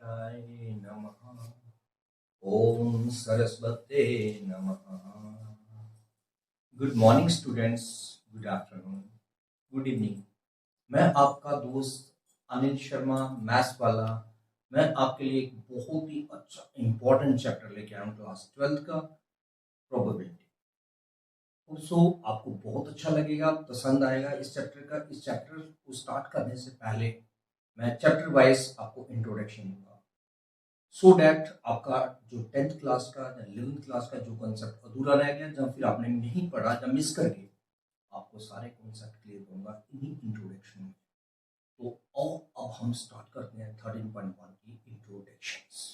गणेशाय नमः। ओम सरस्वते नमः। Good morning students, good afternoon, good evening. मैं आपका दोस्त अनिल शर्मा, मैथ्स वाला। मैं आपके लिए एक बहुत ही अच्छा इंपॉर्टेंट चैप्टर लेके आया हूँ, क्लास 12 का प्रोबेबिलिटी। आपको बहुत अच्छा लगेगा, पसंद आएगा इस चैप्टर का। इस चैप्टर को स्टार्ट करने से पहले मैं चैप्टर वाइज आपको इंट्रोडक्शन दूंगा, सो डैट आपका जो 10th क्लास का या 11th क्लास का जो कॉन्सेप्ट अधूरा रह गया, जब फिर आपने नहीं पढ़ा या मिस कर गए, आपको सारे कॉन्सेप्ट क्लियर करूंगा इन्हीं इंट्रोडक्शन में। तो अब हम स्टार्ट करते हैं 13.1 की इंट्रोडक्शंस।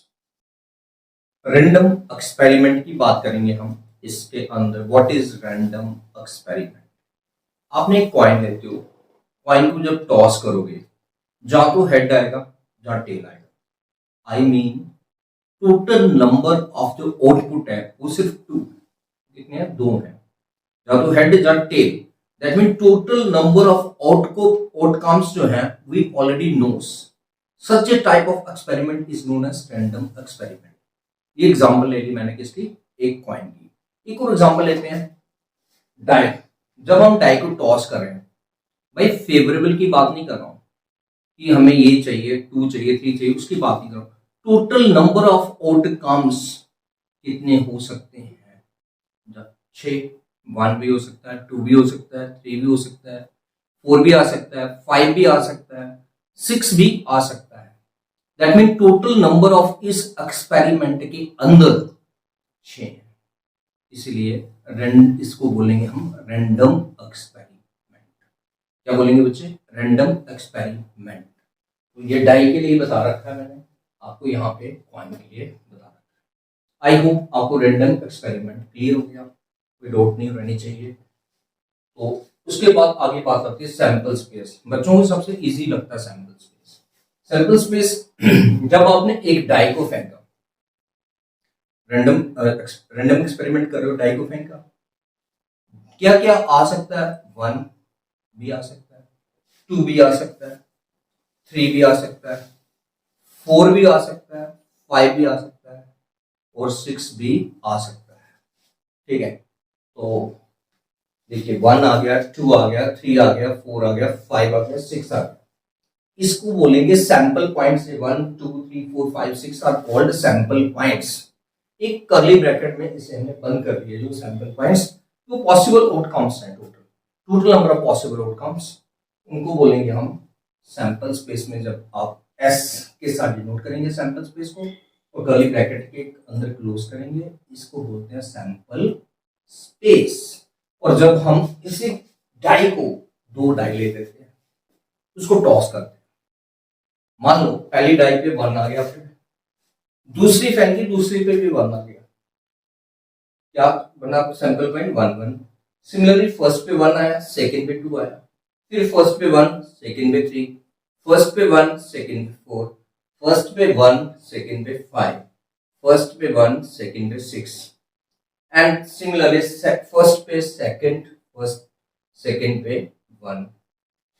रैंडम एक्सपेरिमेंट की बात करेंगे हम। इसके अंदर व्हाट इज रैंडम एक्सपेरिमेंट। आपने एक कॉइन लेते हो, कॉइन को जब टॉस करोगे, जहां तो हेड आएगा जहां टेल आएगा। I mean total number of जो आउटपुट है वो सिर्फ 2, कितने हैं? 2 हैं, जहां तो हेड जहां tail. That mean total number of outcomes जो है we already knows. Such a type of experiment is known as random experiment. ये एग्जांपल ले ली मैंने किसकी? एक कॉइन की। एक और एग्जांपल लेते हैं, डाई। जब हम डाई को टॉस कर रहे हैं, भाई फेवरेबल की बात नहीं कर रहा हूं कि हमें ये चाहिए, 2 चाहिए, 3 चाहिए, उसकी बात नहीं कर रहा हूं। टोटल नंबर ऑफ आउटकम्स कितने हो सकते हैं? 6। 1 भी हो सकता है, 2 भी हो सकता है, 3 भी हो सकता है, 4 भी आ सकता है, 5 भी आ सकता है, 6 भी आ सकता है। That mean total number of इस एक्सपेरिमेंट के अंदर 6 है। इसलिए इसको बोलेंगे हम रैंडम एक्सपेरिमेंट। क्या बोलेंगे बच्चे? Random experiment. तो ये डाई के लिए बता रखा है मैंने, आपको यहाँ पे कॉइन के लिए बता रखा है। आई होप आपको रैंडम एक्सपेरिमेंट क्लियर हो गया, कोई डाउट नहीं रहनी चाहिए। तो उसके बाद आगे बात आती है सैंपल स्पेस। बच्चों को सबसे इजी लगता है सैंपल स्पेस। सैंपल स्पेस जब आपने एक डाई को फेंका, रैंडम एक्सपेरिमेंट कर रहे हो, डाई को फेंका, क्या क्या आ सकता है? 1 भी आ सकता है, 2 भी आ सकता है, 3 भी आ सकता है, 4 भी आ सकता है, 5 भी आ सकता है और 6 भी आ सकता है। ठीक है, तो देखिए 1 आ गया, 2 आ गया, 3 आ गया, 4 आ गया, 5 आ गया, 6 आ गया। इसको बोलेंगे sample points. 1 2 3 4 5 6 are called sample points. एक कर्ली ब्रैकेट में इसे हमने बंद कर दिया, जो सैंपल पॉइंट्स, तो पॉसिबल आउटकम्स हैं, total number of possible outcomes, उनको बोलेंगे हम सैंपल स्पेस में। जब आप एस के साथ डिनोट करेंगे सैंपल स्पेस को और कर्ली ब्रैकेट के अंदर क्लोज करेंगे, इसको बोलते हैं सैंपल स्पेस। और जब हम इसी डाई को, 2 डाई ले लेते हैं, उसको टॉस करते हैं। मान लो पहली डाई पे 1 आ गया, फिर दूसरी फेंकी, दूसरी पे भी 1 आ गया, क्या बना? Sample point 1 1। सिमिलरली फर्स्ट पे 1 आया, सेकंड पे 2 आया, फिर फर्स्ट पे 1, सेकंड पे 3, फर्स्ट पे 1, सेकंड पे 4, फर्स्ट पे 1, सेकंड पे 5, फर्स्ट पे 1, सेकंड पे 6, एंड सिमिलरली फर्स्ट पे सेकंड, फर्स्ट सेकंड पे 1,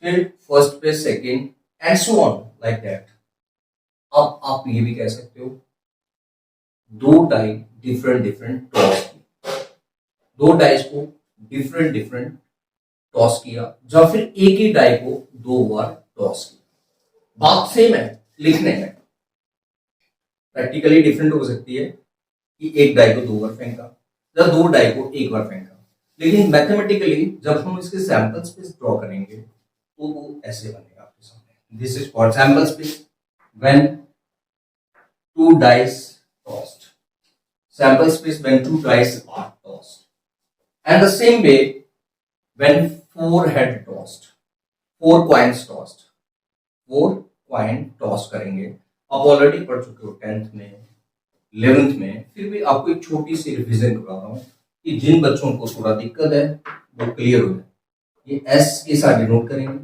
फिर फर्स्ट पे second, and so on like that. अब आप ये भी कह सकते हो 2 डाई डिफरेंट डिफरेंट टॉस की, 2 डाइस को डिफरेंट डिफरेंट टॉस किया, या फिर एक ही डाई को 2 बार टॉस किया। बात सेम है, लिखने में प्रैक्टिकली डिफरेंट हो सकती है कि एक डाई को 2 बार फेंका या 2 डाई को 1 बार फेंका, लेकिन मैथमेटिकली जब हम इसके सैंपल स्पेस ड्रॉ करेंगे तो वो ऐसे बनेगा आपके सामने। This is called sample space when 2 dice tossed. Sample space when 2 dice are tossed. And the same way when 4 head tossed, 4 coins tossed, 4 coin toss करेंगे। आप ऑलरेडी पढ़ चुके हो 10th में, 11th में, फिर भी आपको एक छोटी सी रिवीजन करा रहा हूँ कि जिन बच्चों को थोड़ा दिक्कत है वो क्लियर हो जाए। ये एस के साथ डिनोट करेंगे,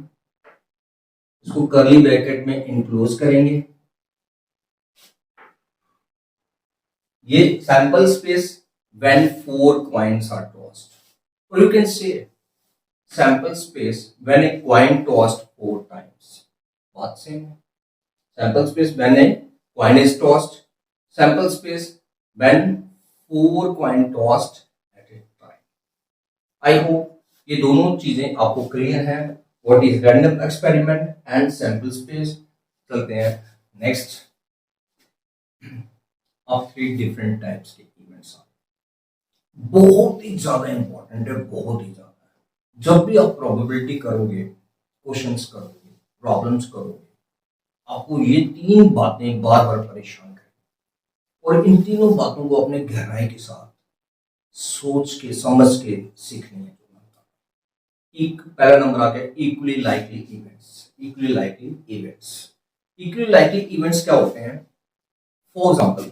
इसको कर्ली ब्रैकेट में इनक्लोज करेंगे। ये sample space when 4 coins are tossed, or you can say sample space when a coin tossed 4 times. बात सेम है। Sample space when a coin is tossed. Sample space when 4 coin tossed at a time. I hope ये दोनों चीजें आपको clear है. What is random experiment and sample space. चलते हैं next. अब 3 डिफरेंट टाइप्स के इवेंट्स आ, बहुत ही ज्यादा इंपॉर्टेंट है, बहुत ही ज्यादा. जब भी आप प्रोबेबिलिटी करोगे, क्वेश्चंस करोगे, प्रॉब्लम्स करोगे, आपको ये 3 बातें बार बार परेशान करें और इन तीनों बातों को अपने गहराई के साथ सोच के समझ के सीखनी है. एक पहला नंबर आ गया equally likely events. Equally likely events, equally likely events क्या होते हैं? फॉर एग्जांपल,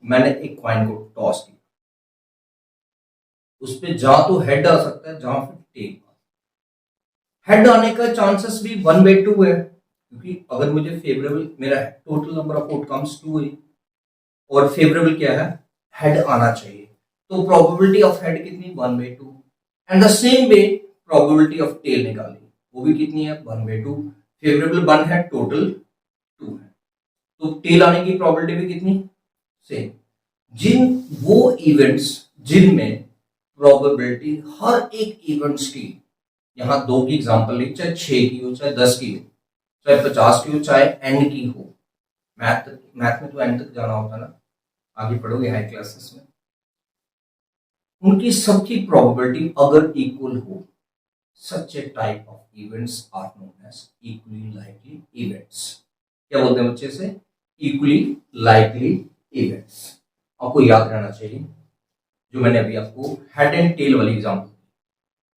मैंने एक कॉइन को टॉस किया, उस पे जहां तो हेड आ सकता है, जहां फिर टेल. हेड आने का चांसेस भी 1/2 है, क्योंकि अगर मुझे फेवरेबल, मेरा टोटल नंबर ऑफ आउटकम्स 2 है और फेवरेबल क्या है, हेड आना चाहिए, तो प्रोबेबिलिटी ऑफ हेड कितनी, 1/2. And the same way probability of tail निकाली, वो भी कितनी है, 1/2. फेवरेबल 1 है, टोटल 2 है, तो टेल आने की प्रोबेबिलिटी भी कितनी, सेम. जिन वो इवेंट्स जिनमें प्रोबेबिलिटी हर एक इवेंट्स की, यहां 2 की एग्जांपल ली, चाहे 6 की हो, चाहे 10 की हो, चाहे 50 की हो, चाहे n की हो. मैथ में तो n तक जाना होता ना, आगे पढ़ोगे हाई क्लासेस में. उनकी सबकी प्रोबेबिलिटी अगर इक्वल हो, such a type of events are known as equally likely events. क्या बोलते हैं बच्चे से, इक्वली लाइकली इवेंट्स. आपको याद रहना चाहिए, जो मैंने अभी आपको हेड एंड टेल वाली एग्जांपल,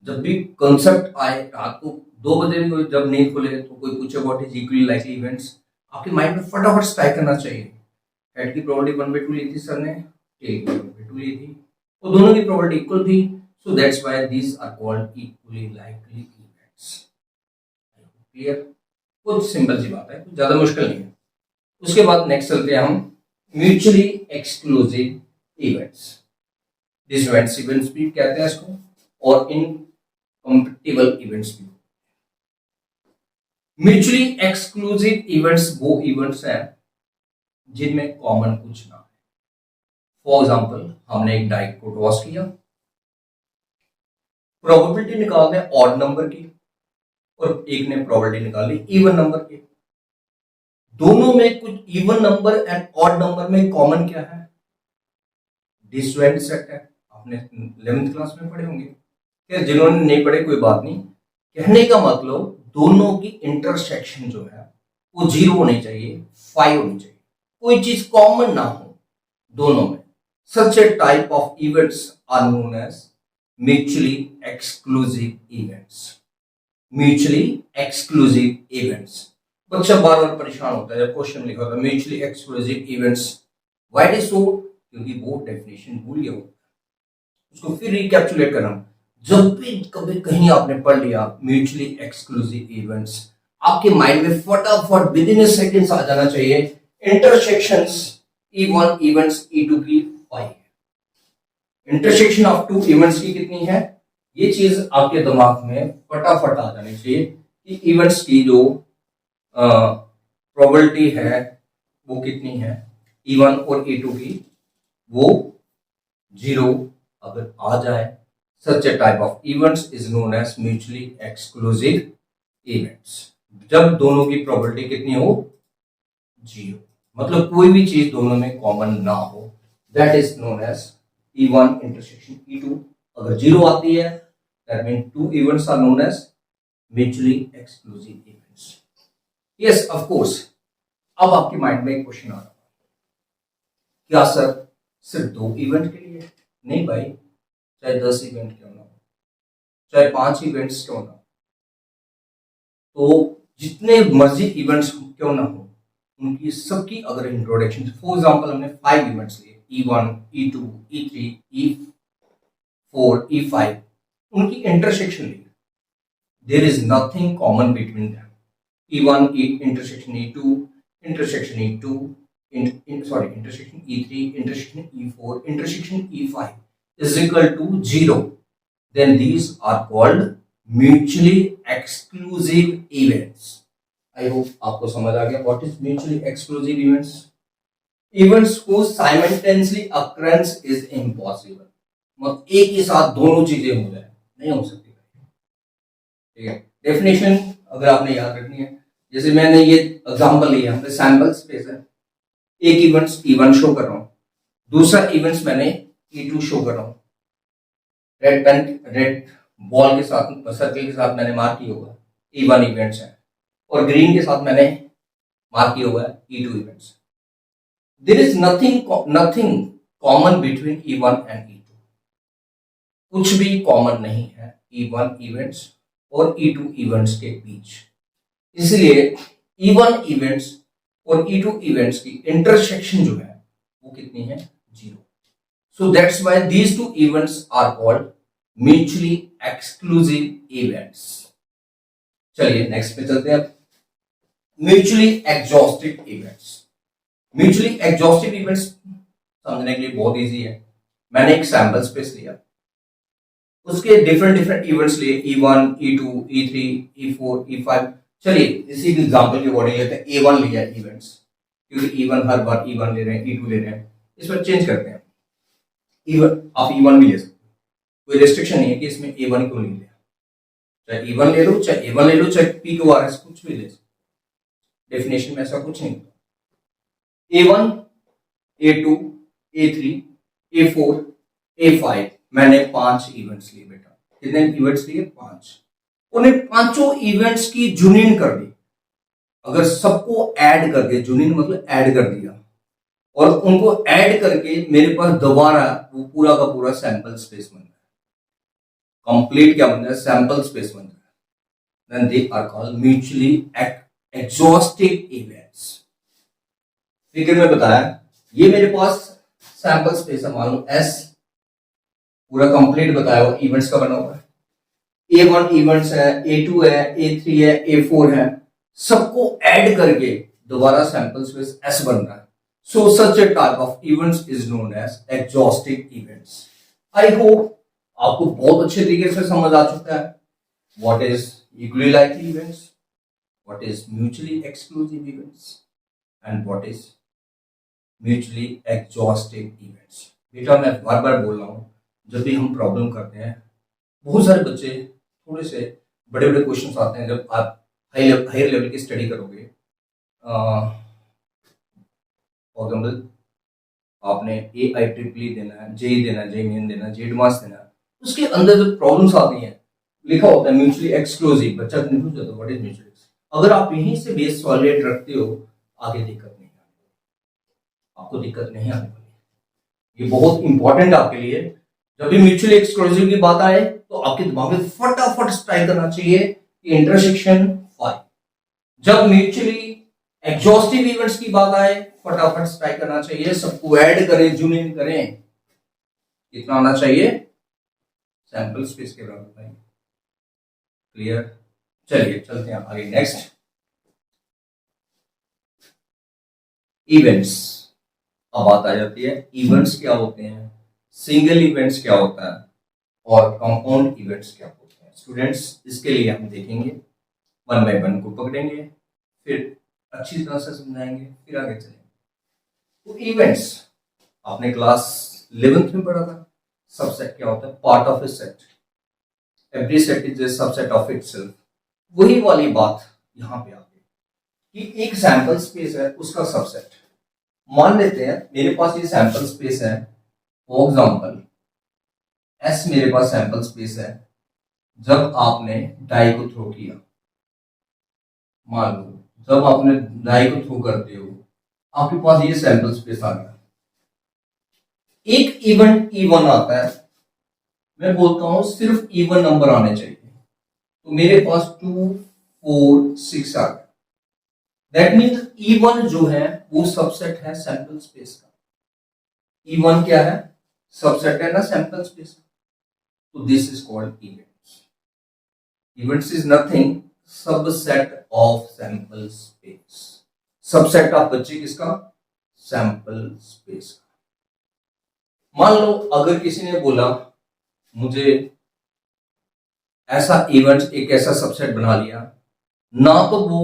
जब भी कंसेप्ट आए, रात को 2 बजे भी जब नींद खुले तो कोई पूछे what is equally likely events, आपके माइंड में फटाफट स्ट्राइक करना चाहिए. हेड की प्रोबेबिलिटी 1/2 ली थी सर ने, टेल की 1/2 ली थी, और दोनों की प्रोबेबिलिटी इक्वल थी, so that's why these are called equally likely events. Clear? कुछ सिंपल सी बात है, कुछ ज्यादा मुश्किल नहीं है. उसके बाद नेक्स्ट चलते हैं हम म्यूचुअली एक्सक्लूसिव इवेंट्स. डिसइवेंट्स इवेंट्स भी कहते हैं इसको, और इनकम्पेटिबल इवेंट्स भी. म्यूचुअली एक्सक्लूसिव इवेंट्स वो इवेंट्स हैं जिनमें कॉमन कुछ ना है. फॉर एग्जांपल, हमने एक डाइस को टॉस किया, प्रोबेबिलिटी निकालते हैं ऑड नंबर की, और एक ने प्रोबेबिलिटी निकाली इवन नंबर की. दोनों में कुछ even number and odd number में कॉमन क्या है, डिसइवेंट सेट है. आपने 11th क्लास में पढ़े होंगे. क्या जिन्होंने नहीं पढ़े कोई बात नहीं, कहने का मतलब दोनों की इंटरसेक्शन जो है वो 0 होनी चाहिए, 5 होनी चाहिए, कोई चीज कॉमन ना हो दोनों में. Such a type of events are known as mutually exclusive events. Mutually exclusive events. बच्चा बार बार परेशान होता है जब क्वेश्चन लिखा होता है mutually exclusive events. Why is so? क्योंकि वो डेफिनेशन भूल गया होता है, उसको फिर रिकैप्चुलेट करना. जब भी कभी कहीं आपने पढ़ लिया म्यूचुअली एक्सक्लूसिव इवेंट्स, आपके माइंड में फटाफट विद इन सेकेंड्स आ जाना चाहिए इंटरसेक्शंस E1 इवेंट्स E2 की 5 है. इंटरसेक्शन ऑफ 2 इवेंट्स की कितनी है, ये चीज आपके दिमाग में फटाफट आ जानी चाहिए कि इवेंट्स की जो प्रोबेबिलिटी है वो कितनी है, E1 और E2 की, वो 0 अगर आ जाए, such a type of events is known as mutually exclusive events. जब दोनों की प्रोबेबिलिटी कितनी हो, 0, मतलब कोई भी चीज दोनों में कॉमन ना हो, that is known as E1 intersection E2. अगर 0 आती है, that means 2 events are known as mutually exclusive events. Yes, of course. अब आपके माइंड में एक क्वेश्चन आ रहा है, क्या सर सिर्फ 2 इवेंट के लिए? नहीं भाई, चाहे 10 इवेंट क्यों ना हो, चाहे 5 इवेंट्स क्यों ना हो, तो जितने मर्जी इवेंट्स क्यों ना हो, उनकी सबकी अगर इंट्रोडक्शन, फॉर एग्जांपल हमने 5 इवेंट्स लिए, E1, E2, E3, E4, E5, उनकी इंटरसेक्शन ली, there is nothing common between them. E1 intersection E2, intersection E2, intersection E3, intersection E4, intersection E5 is equal to 0. Then these are called mutually exclusive events. I hope आपको समझ आ गया what is mutually exclusive events. Events को simultaneously अक्ररेंस is impossible, मतलब एक ही साथ दोनों चीजें हो जाए, नहीं हो सकती। ठीक है, डेफिनेशन अगर आपने याद रखनी है, जैसे मैंने ये एग्जांपल लिया, हमने सैंपल स्पेस है, एक इवेंट्स E1 शो कर रहा हूं, दूसरा इवेंट्स मैंने E2 शो कर रहा हूं। रेड पेन, रेड बॉल के साथ, सर्कल के साथ मैंने मार्क किया हुआ E1 इवेंट्स है, और ग्रीन के साथ मैंने मार्क किया हुआ है E2 events. There is nothing common between E1 and E2, कुछ भी कॉमन नहीं है E1 इवेंट्स और E2 इवेंट्स के बीच। इसलिए E1 इवेंट्स और E2 इवेंट्स की इंटरसेक्शन जो है वो कितनी है, 0। So that's why these two events are called mutually exclusive events. चलिए नेक्स्ट पे चलते हैं। Mutually exhaustive events. Mutually exhaustive events समझने के लिए बहुत इजी है। मैंने एक सैंपल स्पेस लिया, उसके डिफरेंट इवेंट्स लिए E1, E2, E3, E4, E5। चलिए इसी एग्जांपल के अकॉर्डिंग लेते हैं, A1 लिया इवेंट्स, क्योंकि E1 हर बार E1 ले रहे हैं, E2 ले रहे हैं, इस पर चेंज करते हैं। आप E1 भी ले सकते हैं, कोई रेस्ट्रिक्शन नहीं है कि इसमें A1 क्यों नहीं लिया, चाहे E1 ले लो, चाहे A1 ले लो, चाहे PQRS कुछ भी ले सकते, डेफिनेशन में ऐसा कुछ नहीं होता। A1, A2, A3, A4, A5 मैंने 5 इवेंट्स लिए बेटा। कितने इवेंट्स लिए? 5। उन्हें पांचों इवेंट्स की जुनियन कर दी। अगर सबको ऐड करके, जुनियन मतलब ऐड कर दिया, और उनको ऐड करके मेरे पास दोबारा वो पूरा का पूरा सैंपल स्पेस बन रहा है। कंप्लीट क्या बन रहा है? सैंपल स्पेस बन रहा है। Then they are called mutually exhaustive events. Figure में बताया, ये मेरे पास सैंपल स्पेस है, मान लो S, पूरा कंप्लीट बताया हुआ इवेंट्स का बना हुआ है। A1 इवेंट्स है, A2 है, A3 है, A4 है, सबको ऐड करके दोबारा सैंपल स्पेस S बन रहा है। So such a type of events is known as exhaustive events. I hope आपको बहुत अच्छे तरीके से समझ आ चुका है what is equally likely events, what is mutually exclusive events and what is mutually exhaustive events. बेटा मैं बार बार बोल रहा हूं, जब भी हम प्रॉब्लम करते हैं, बहुत सारे बच्चे थोड़े से बड़े बड़े क्वेश्चन आते हैं जब आप हायर लेवल की स्टडी करोगे। फॉर एग्जाम्पल आपने AIEEE देना है, JEE देना है, JEE मेन देना है, JEE एडवांस देना है, उसके अंदर जो प्रॉब्लम्स आती हैं लिखा होता है म्यूचुअली एक्सक्लूसिव, बच्चा कंफ्यूज होता है व्हाट इज म्यूचुअली। अगर आप यहीं से बेस सॉलिड रखते हो, आगे दिक्कत नहीं आने वाली, आपको दिक्कत नहीं आने वाली। ये बहुत इंपॉर्टेंट आपके लिए। जब भी म्यूचुअली एक्सक्लूसिव की बात आए तो आपके दिमाग में फटाफट स्ट्राइक करना चाहिए कि इंटरसेक्शन 5। जब म्यूचुअली एग्जॉस्टिव इवेंट्स की बात आए, फटाफट स्ट्राइक करना चाहिए, सबको ऐड करें, जूनियन करें, कितना आना चाहिए? सैंपल स्पेस के बराबर भाई। क्लियर? चलिए चलते हैं आगे। Next, events. अब बात आ जाती है इवेंट्स क्या होते हैं, सिंगल इवेंट्स क्या होता है, और कंपाउंड इवेंट्स क्या होते हैं। स्टूडेंट्स इसके लिए हम देखेंगे, वन बाय वन को पकड़ेंगे, फिर अच्छी तरह से समझाएंगे, फिर आगे चलेंगे। तो इवेंट्स आपने क्लास 11th में पढ़ा था, सबसेट क्या होता है? Part of A set, every set is a subset of itself. वही वाली बात यहां पे आ गई कि एक सैंपल स्पेस है, उसका सबसेट। मान लेते हैं मेरे पास ये सैंपल स्पेस है, फॉर एग्जांपल S मेरे पास सैंपल स्पेस है। जब आपने डाई को थ्रो किया, मान लो जब आपने डाई को थ्रो करते हो, आपके पास ये सैंपल स्पेस आ गया। एक इवेंट E1 आता है, मैं बोलता हूं सिर्फ इवन नंबर आने चाहिए, तो मेरे पास 2, 4, 6 आ गया। दैट मीन्स E1 जो है वो सबसेट है सैंपल स्पेस का। E1 क्या है? सबसेट है ना सैंपल स्पेस का। तो this is called events. Events is nothing subset of sample space. Subset of बच्चे किसका? सैंपल स्पेस का। मान लो अगर किसी ने बोला मुझे ऐसा इवेंट, एक ऐसा सबसेट बना लिया, ना तो वो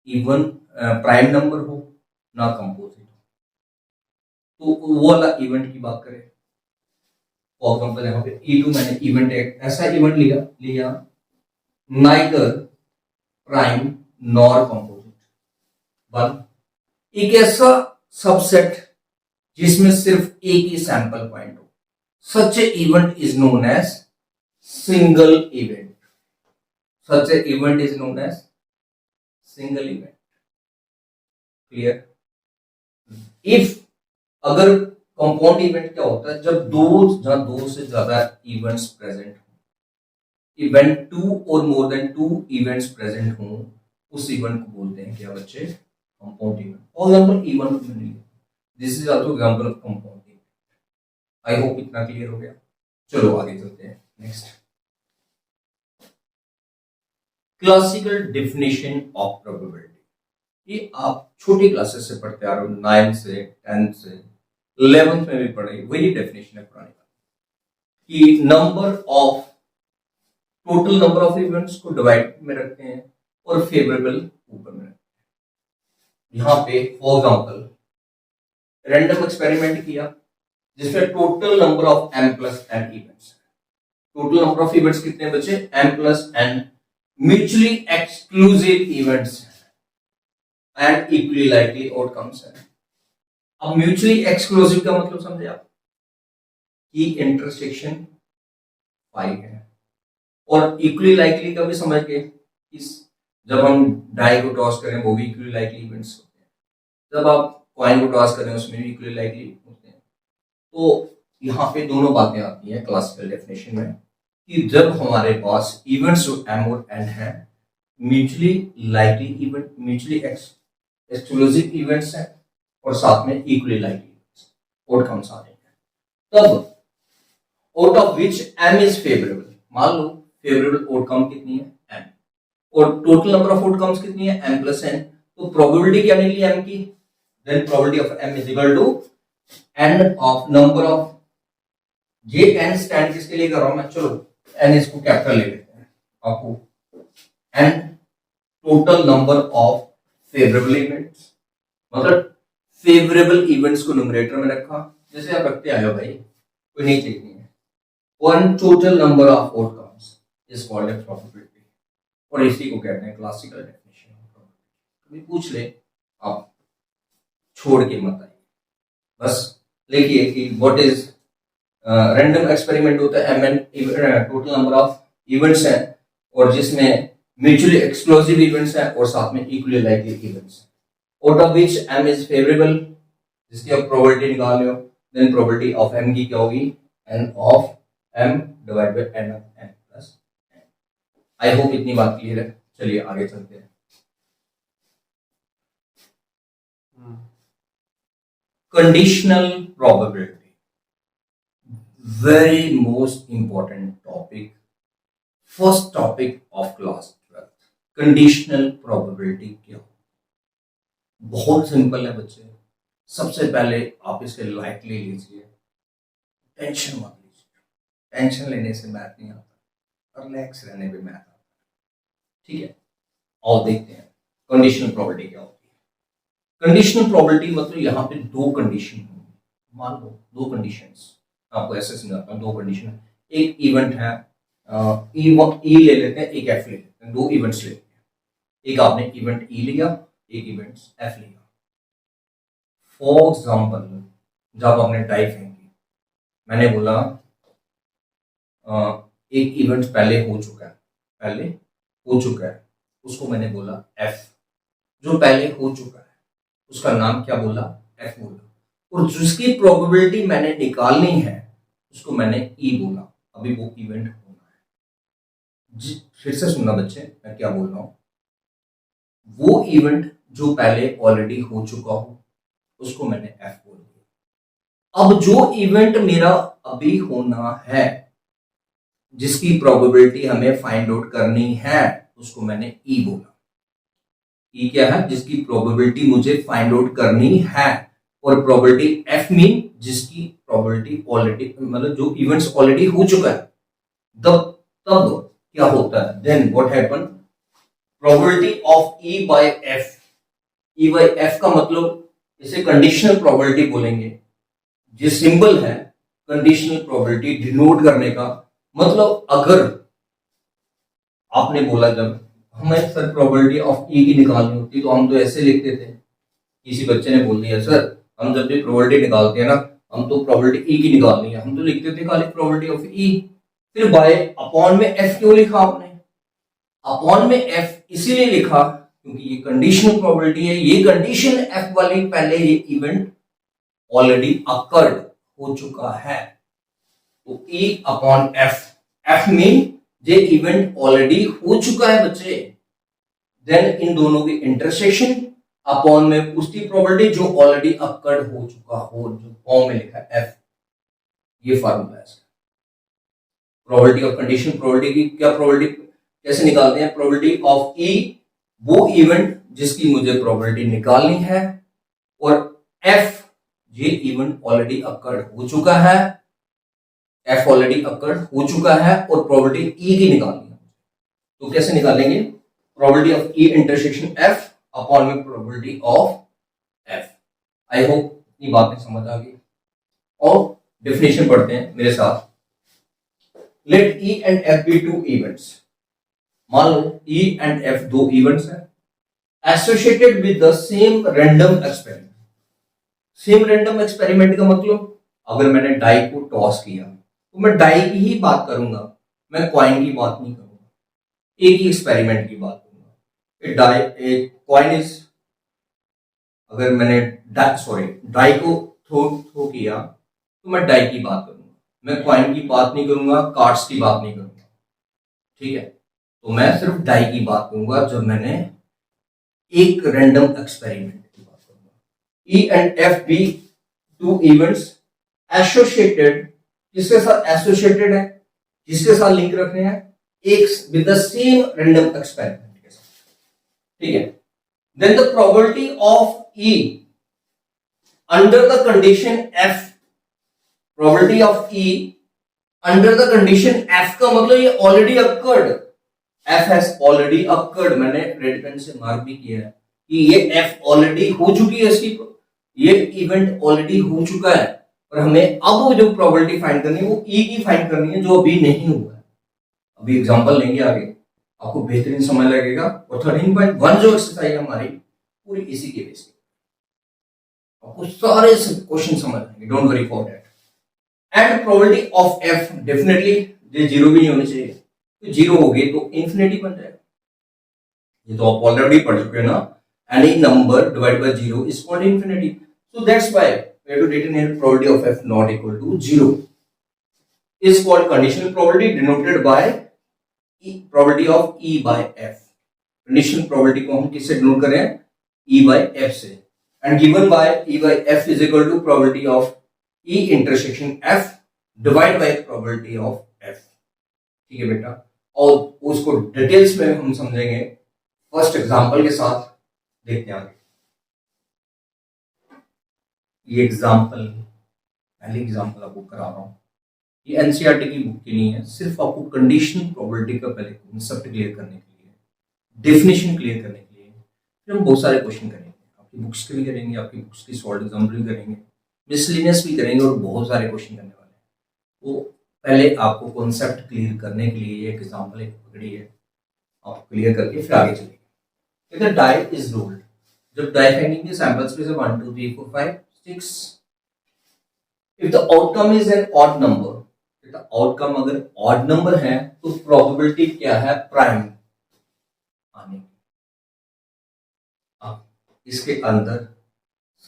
इवन प्राइम नंबर हो, ना कंपोजिट। तो वो वाला इवेंट की बात करें, फॉर एग्जाम्पल यहाँ पे E2 मैंने इवेंट एक ऐसा इवेंट लिया neither prime nor composite. One, एक ऐसा सबसेट जिसमें सिर्फ एक ही सैंपल पॉइंट हो, such a event is known as single event. Such a event is known as single event. Clear? If अगर कंपाउंड इवेंट क्या होता है, जब दो से ज्यादा इवेंट्स प्रेजेंट हो, इवेंट 2 और मोर देन 2 इवेंट्स प्रेजेंट हो, उस इवेंट को बोलते हैं क्या बच्चे? Compound event. For example event में this is also example of compound event. I hope इतना क्लियर हो गया। चलो आगे चलते हैं। Next, classical definition of probability. ये आप छोटी क्लासेस से पढ़ते आ रहे हो, 9 से 10 से 11th में भी पढ़े, वही डेफिनेशन है पुरानी कि number of total number of events को डिवाइड में रखते हैं और फेवरेबल ऊपर में रखते हैं। यहां पे फॉर एग्जांपल रैंडम एक्सपेरिमेंट किया जिसमें total number of m plus n events. Total number of events कितने बचे? m plus n mutually exclusive events and equally likely outcomes है। अब म्यूचुअली एक्सक्लूसिव का मतलब समझे आप कि इंटरसेक्शन 5 है, और इक्वली लाइकली का भी समझ के इस जब हम डाई को टॉस करें वो भी इक्वली लाइकली इवेंट्स होते हैं, जब आप कॉइन को टॉस करें उसमें भी इक्वली लाइकली होते हैं। तो यहाँ पे दोनों बातें आती हैं क्लासिकल डेफिनेशन में कि जब हमारे पास इवेंट्स m और n है, mutually likely event, mutually exclusive events हैं और साथ में इक्वली लाइकली आउटकम्स आ रहे हैं, तब out of which m is favourable. मान लो फेवरेबल आउटकम कितनी है? m, और टोटल नंबर ऑफ आउटकम्स कितनी है? m plus n। तो प्रोबेबिलिटी क्या निकली m की? Then probability of m is equal to n of number of, ये n स्टैंड किसके लिए कर रहा हूं मैं? चलो n इसको कैपिटल ले लेते हैं, आपको n total number of favourable events, मतलब फेवरेबल इवेंट्स को न्यूमरेटर में रखा, जैसे आप रखते आए हो भाई, कोई नई चीज नहीं है। One total number of outcomes is called a probability, और इसी को कहते हैं क्लासिकल डेफिनेशन ऑफ प्रोबेबिलिटी। कभी पूछ ले आप छोड़ के मत आइए, बस लिखिए कि व्हाट इज रैंडम एक्सपेरिमेंट होता है mn total number of events हैं और जिसमें म्यूचुअली एक्सक्लूसिव इवेंट्स हैं और साथ में इक्वली लाइकली इवेंट्स हैं, out of which m is favourable, जिसकी आप प्रोबेबिलिटी निकाल रहे हो, देन प्रोबेबिलिटी ऑफ m की क्या होगी? n of m divide by n of n plus n। I hope इतनी बात क्लियर है। चलिए आगे चलते हैं। Conditional probability, very most important topic, first topic of class 12। Conditional probability क्या हो? बहुत सिंपल है बच्चे। सबसे पहले आप इसके लाइटली लीजिए, टेंशन मत लीजिए। टेंशन लेने से मैथ नहीं आता, रिलैक्स रहने पे मैथ आता है। ठीक है, और देखते हैं कंडीशनल प्रोबेबिलिटी क्या होती है। कंडीशनल प्रोबेबिलिटी मतलब यहाँ पे दो कंडीशन होंगी। मान लो दो कंडीशंस, आपको ऐसे समझाता हूँ। दो कंडीशन है, एक इवेंट है ई ले लेते हैं, एक एफ ले लेते हैं, दो इवेंट्स लेते हैं। एक आपने इवेंट ई लिया, एक इवेंट एफ लिया। फॉर एग्जाम्पल जब आपने डाई फेंकी, मैंने बोला एक इवेंट पहले हो चुका है, उसको मैंने बोला एफ। जो पहले हो चुका है उसका नाम क्या बोला? एफ बोला। और जिसकी प्रोबेबिलिटी मैंने निकालनी है उसको मैंने ई बोला। अभी वो इवेंट होना है। फिर से सुनना बच्चे, मैं क्या बोल रहा हूं। वो इवेंट जो पहले ऑलरेडी हो चुका हो उसको मैंने एफ बोल दिया। अब जो इवेंट मेरा अभी होना है, जिसकी प्रोबेबिलिटी हमें फाइंड आउट करनी है, उसको मैंने ई बोला। ई क्या है? जिसकी प्रोबेबिलिटी मुझे फाइंड आउट करनी है। और प्रोबेबिलिटी एफ मीन जिसकी प्रोबेबिलिटी ऑलरेडी, मतलब जो इवेंट्स ऑलरेडी हो चुका है। तब क्या होता है? Then what happen? Probability of E by F. E by F का मतलब इसे कंडीशनल प्रोबेबिलिटी बोलेंगे। ये सिंबल है कंडीशनल प्रोबेबिलिटी डिनोट करने का। मतलब अगर आपने बोला जब हमें सर प्रोबेबिलिटी ऑफ ई की निकालनी होती तो हम तो ऐसे लिखते थे, किसी बच्चे ने बोल दिया सर हम जब भी प्रोबेबिलिटी निकालते हैं ना, हम तो प्रोबेबिलिटी ई की निकालनी है, हम तो लिखते थे खाली प्रोबेबिलिटी ऑफ ई। फिर बाय अपॉन में एफ क्यों लिखा आपने? अपॉन में एफ इसीलिए लिखा क्योंकि ये कंडीशनल प्रोबेबिलिटी है, ये कंडीशन एफ वाली पहले ये इवेंट ऑलरेडी अकर्ड हो चुका है। तो ई अपॉन एफ, एफ मीन ये इवेंट ऑलरेडी हो चुका है बच्चे। देन इन दोनों की इंटरसेक्शन अपॉन में उसकी प्रोबेबिलिटी जो ऑलरेडी अकर्ड हो चुका हो, जो फॉर्म में लिखा है एफ। ये फार्मूला है प्रोबेबिलिटी ऑफ कंडीशन। प्रोबेबिलिटी की क्या प्रोबेबिलिटी कैसे निकालते हैं? प्रोबेबिलिटी ऑफ ई वो इवेंट जिसकी मुझे प्रोबेबिलिटी निकालनी है, और एफ ये इवेंट ऑलरेडी अकर्ड हो चुका है, एफ ऑलरेडी अकर्ड हो चुका है और प्रोबेबिलिटी ई की निकालनी है। तो कैसे निकालेंगे? Probability of E intersection F upon में probability of F. I hope ये बातें समझ आ गई। और डेफिनेशन पढ़ते हैं मेरे साथ। Let E and F be two events. मान लो ई एंड एफ दो इवेंट्स हैं associated with the same random experiment. Same random experiment का मतलब अगर मैंने डाई को टॉस किया तो मैं डाई की ही बात करूंगा, मैं कॉइन की बात नहीं करूंगा, एक ही एक्सपेरिमेंट की बात करूंगा। एक कॉइन इज, अगर मैंने डाई को थ्रो किया तो मैं डाई की बात करूंगा, मैं कॉइन की बात नहीं करूंगा, कार्ड्स की बात नहीं करूंगा। ठीक है, तो मैं सिर्फ डाई की बात करूंगा जब मैंने एक रैंडम एक्सपेरिमेंट की बात करूंगा। E and F be two events associated, किसके साथ एसोसिएटेड है, जिसके साथ लिंक रखने हैं, एक with the same random experiment के साथ। ठीक है, then the probability of E under the condition F, probability of E under the condition F का मतलब ये already occurred, F has already occurred. मैंने रेड पेन से मार्क भी किया है कि ये एफ ऑलरेडी हो चुकी है, इसकी ये इवेंट ऑलरेडी हो चुका है, और हमें अब जो प्रोबेबिलिटी फाइंड करनी है वो ई की फाइंड करनी है जो अभी नहीं हुआ है। अभी एग्जांपल लेंगे आगे, आपको बेहतरीन समझ लगेगा। और 13.1 जो एक्सरसाइज है हमारी पूरी इसी के बेस पे, आपको सारे क्वेश्चन समझ आएंगे, don't worry for that. And probability of F, definitely ये जीरो भी नहीं होनी चाहिए, तो जीरो हो गई तो इंफिनिटी बन जाएगा। ये तो आप ऑलरेडी पढ़ चुके हैं ना, any number divide by zero is called infinity. So that's why we have to written here probability of f not equal to 0 is called conditional probability denoted by probability of e by f। conditional probability को हम किससे denote कर रहे हैं? e by f से, and given by e by f is equal to probability of e intersection f divided by probability of f। ठीक है बेटा, और उसको डिटेल्स में हम समझेंगे फर्स्ट एग्जांपल के साथ। देखते हैं आगे। ये एग्जाम्पल, पहले एग्जाम्पल आपको करा रहा हूं, ये एनसीईआरटी की बुक की नहीं है, सिर्फ आपको कंडीशनल प्रोबेबिलिटी का पहले कंसेप्ट क्लियर करने के लिए, डेफिनेशन क्लियर करने के लिए। फिर हम बहुत सारे क्वेश्चन करेंगे, आपकी बुक्स के भी करेंगे, आपकी बुक्स की सॉल्व एग्जाम्पल भी करेंगे, मिसलिनियस भी करेंगे, और बहुत सारे क्वेश्चन करने वाले हैं। तो पहले आपको कॉन्सेप्ट क्लियर करने के लिए ये एग्जाम्पल एक पकड़ी है, आप क्लियर करके फिर आगे चलेंगे। डाई इज रोल्ड, जब डाई फेंकेंगे सैंपल स्पेस है 1 2 3 4 5 6। if the outcome is an odd number, if the outcome अगर odd number है तो probability क्या है? प्राइम आने की। अब इसके अंदर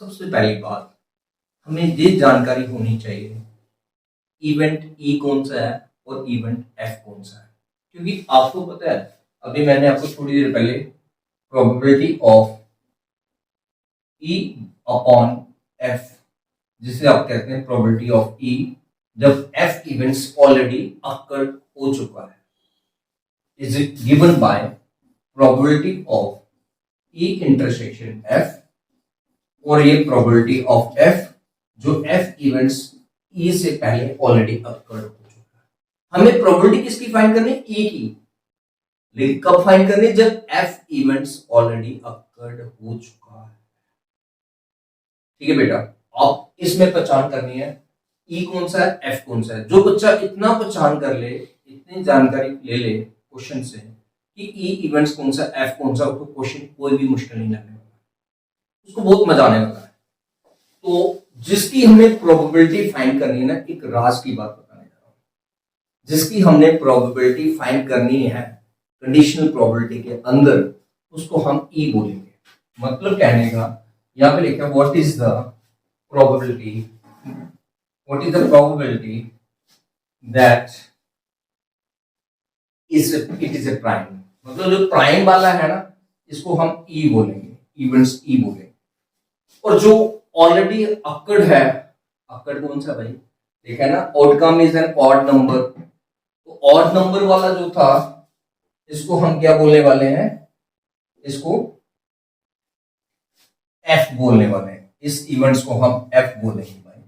सबसे पहली बात हमें ये जानकारी होनी चाहिए इवेंट ई कौन सा है और इवेंट एफ कौन सा है, क्योंकि आपको पता है अभी मैंने आपको थोड़ी देर पहले probability of E upon F, जिसे आप कहते हैं प्रोबेबिलिटी ऑफ ई, जब एफ इवेंट्स ऑलरेडी अकर्ड हो चुका है, is it given by probability of E intersection F, और ये प्रोबेबिलिटी ऑफ एफ जो एफ इवेंट्स ई से पहले ऑलरेडी अकर्ड हो चुका है। हमें प्रोबेबिलिटी किसकी फाइंड करनी? ई की, लेकिन कब फाइंड करनी? जब एफ इवेंट्स ऑलरेडी अकर्ड हो चुका है। ठीक है बेटा, आप इसमें पहचान करनी है ई कौन सा है, एफ कौन सा है। जो बच्चा इतना पहचान कर ले, इतनी जानकारी ले ले क्वेश्चन से कि ई इवेंट्स कौन सा, एफ कौन सा, उसको क्वेश्चन कोई भी मुश्किल नहीं लगने वाला, उसको बहुत मजा आने वाला है। तो जिसकी हमें प्रोबेबिलिटी फाइंड करनी है ना, एक राज की बात बताने जा रहा हूं, जिसकी हमने प्रोबेबिलिटी फाइंड करनी है कंडीशनल प्रोबेबिलिटी के अंदर, उसको हम ई बोलेंगे। मतलब कहने का यहां पे लिखा what is the probability, what is the probability that it is a prime. मतलब जो प्राइम वाला है ना, इसको हम ई बोलेंगे, इवेंट्स ई बोलेंगे। और जो ऑलरेडी अक्कड़ है, अक्कड़ कौन सा भाई, देखा है ना, outcome is an odd number. तो ऑड नंबर वाला जो था, इसको हम क्या बोलने वाले हैं, इसको एफ बोलने वाले हैं। इस इवेंट्स को हम एफ बोलेंगे भाई।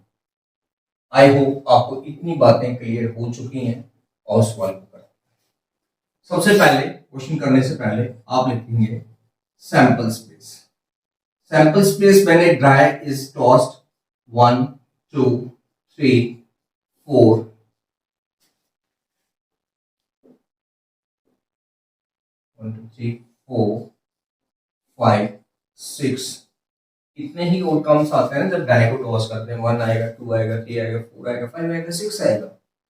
आई होप आपको इतनी बातें क्लियर हो चुकी हैं। और सवाल को करें, सबसे पहले क्वेश्चन करने से पहले आप लिखेंगे sample space. Sample space when a die is tossed 1, 2, 3, 4. 1, 2, 3, 4, 5, 6 इतने ही आउटकम्स आते हैं ना जब डाई को टॉस करते हैं। 1 आएगा, 2 आएगा, 3 आएगा, 4 आएगा, 5 आएगा, 6 आएगा,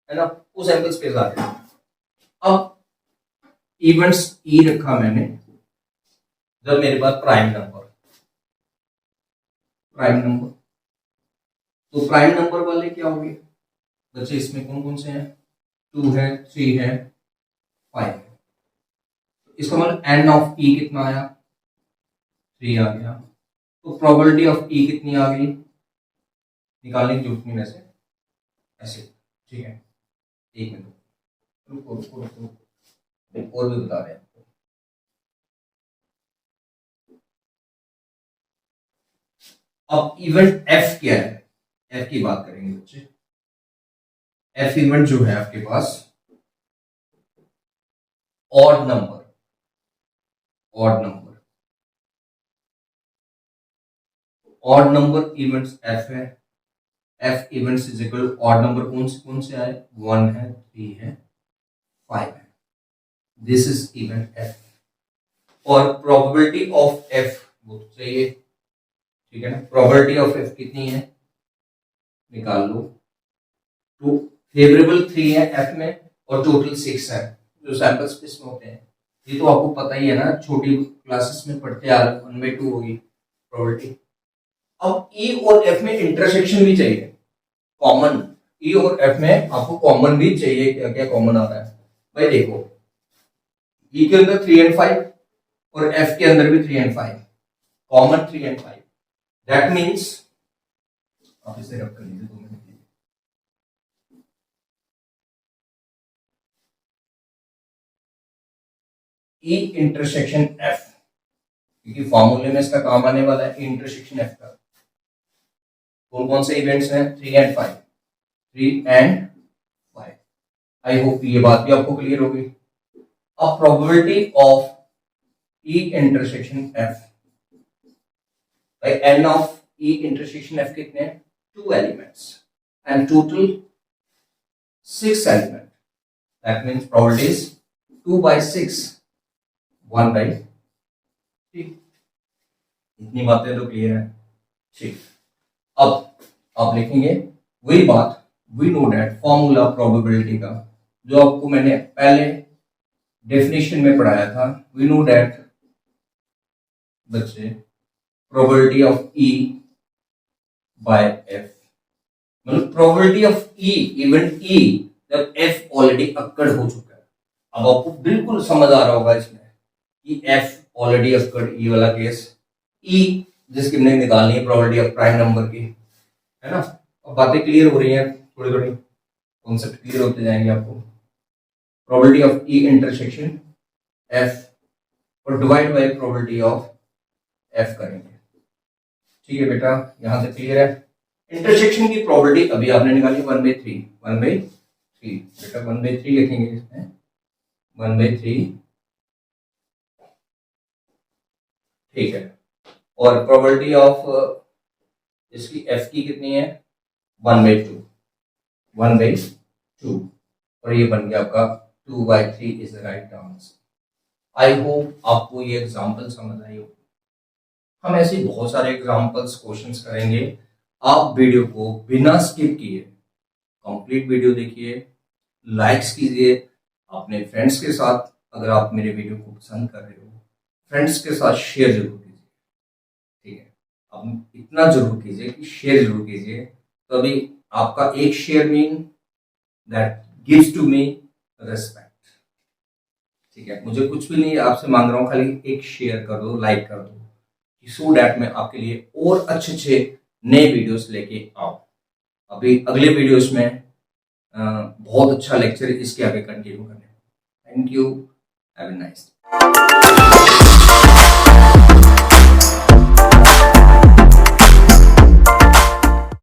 है ना। वो सैंपल स्पेस आ गया। अब इवेंट्स ई रखा मैंने जब मेरे पास प्राइम नंबर, तो प्राइम नंबर वाले क्या होंगे बच्चे, इसमें कौन कौन से हैं, 2 है, 3 है, 5 है। इसका मतलब एन ऑफ ई कितना आया, 3 आ गया। तो प्रोबेबिलिटी ऑफ ई कितनी आ गई, निकालने की जरूरत नहीं वैसे, ऐसे, ठीक है। एक मिनट रुको रुको रुको, और भी बता रहे हैं। अब इवेंट एफ क्या है, एफ की बात करेंगे बच्चे। एफ इवेंट जो है आपके पास odd number, odd number events F है। F events is equal odd number कौन से आए, 1 है, 3 है, 5 है। This is event F. और प्रोबेबिलिटी ऑफ एफ वो तो चाहिए, ठीक है ना। प्रोबेबिलिटी ऑफ एफ कितनी है, निकाल लो। तो फेवरेबल 3 है एफ में और टोटल 6 है जो सैंपल स्पेस में होते हैं। ये तो आपको पता ही है ना, छोटी क्लासेस में पढ़ते आ रहे, 1/2 होगी प्रोबेबिलिटी। अब ई और एफ में इंटरसेक्शन भी चाहिए, कॉमन। ई और एफ में आपको कॉमन भी चाहिए। क्या क्या कॉमन आ रहा है भाई, देखो ई के अंदर 3 and 5 और एफ के अंदर भी 3 and 5, common 3 and 5। That means आप इसे रख कर लीजिए 2 मिनट के लिए। ई इंटरसेक्शन एफ, क्योंकि फॉर्मूले में इसका काम आने वाला है इंटरसेक्शन एफ का। कौन कौन से इवेंट्स हैं, 3 and 5, 3 and 5। आई होप ये बात भी आपको क्लियर होगी। अब probability of E intersection F, N of E intersection F कितने हैं, 2 elements and total 6 element. That means probability is 2/6, 1/3। इतनी बातें तो क्लियर है, ठीक। अब आप लिखेंगे वही बात, we know that formula probability का जो आपको मैंने पहले डेफिनेशन में पढ़ाया था। वी नो दैट बच्चे probability of E by F, मतलब probability of E event E जब एफ ऑलरेडी अक्कड़ हो चुका है। अब आपको बिल्कुल समझ आ रहा होगा इसमें कि एफ ऑलरेडी अक्कड़, ई वाला केस, ई जिसकी हमने निकालनी है प्रोबेबिलिटी ऑफ प्राइम नंबर की, है ना। अब बातें क्लियर हो रही हैं, थोड़ी थोड़ी कॉन्सेप्ट क्लियर होते जाएंगे आपको। Probability of E intersection F और divide by probability of F करेंगे, ठीक है बेटा, यहां से क्लियर है। इंटरसेक्शन की प्रोबेबिलिटी अभी आपने निकाली 1/3, 1/3 बेटा, 1/3 लिखेंगे इसमें, 1/3, ठीक है। और प्रोबेबिलिटी ऑफ इसकी एफ की कितनी है 1/2, 1/2, और ये बन गया आपका 2/3 is the right answer. I hope आपको ये एग्जाम्पल समझ आई हो। हम ऐसे बहुत सारे एग्जाम्पल्स क्वेश्चंस करेंगे। आप वीडियो को बिना स्किप किए कंप्लीट वीडियो देखिए, लाइक्स कीजिए अपने फ्रेंड्स के साथ। अगर आप मेरे वीडियो को पसंद कर रहे हो, फ्रेंड्स के साथ शेयर जरूर कीजिए, ठीक है। अब इतना जरूर कीजिए कि शेयर जरूर कीजिए, तभी आपका एक share mean that gives to me respect, ठीक है। मुझे कुछ भी नहीं आपसे मांग रहा हूँ, खाली एक शेयर कर दो, लाइक कर दो, सो डैट मैं आपके लिए और अच्छे अच्छे नए वीडियोस लेके आऊँ। अभी अगले वीडियोस में बहुत अच्छा लेक्चर इसके आगे कंटिन्यू करने। Thank you, have a nice day.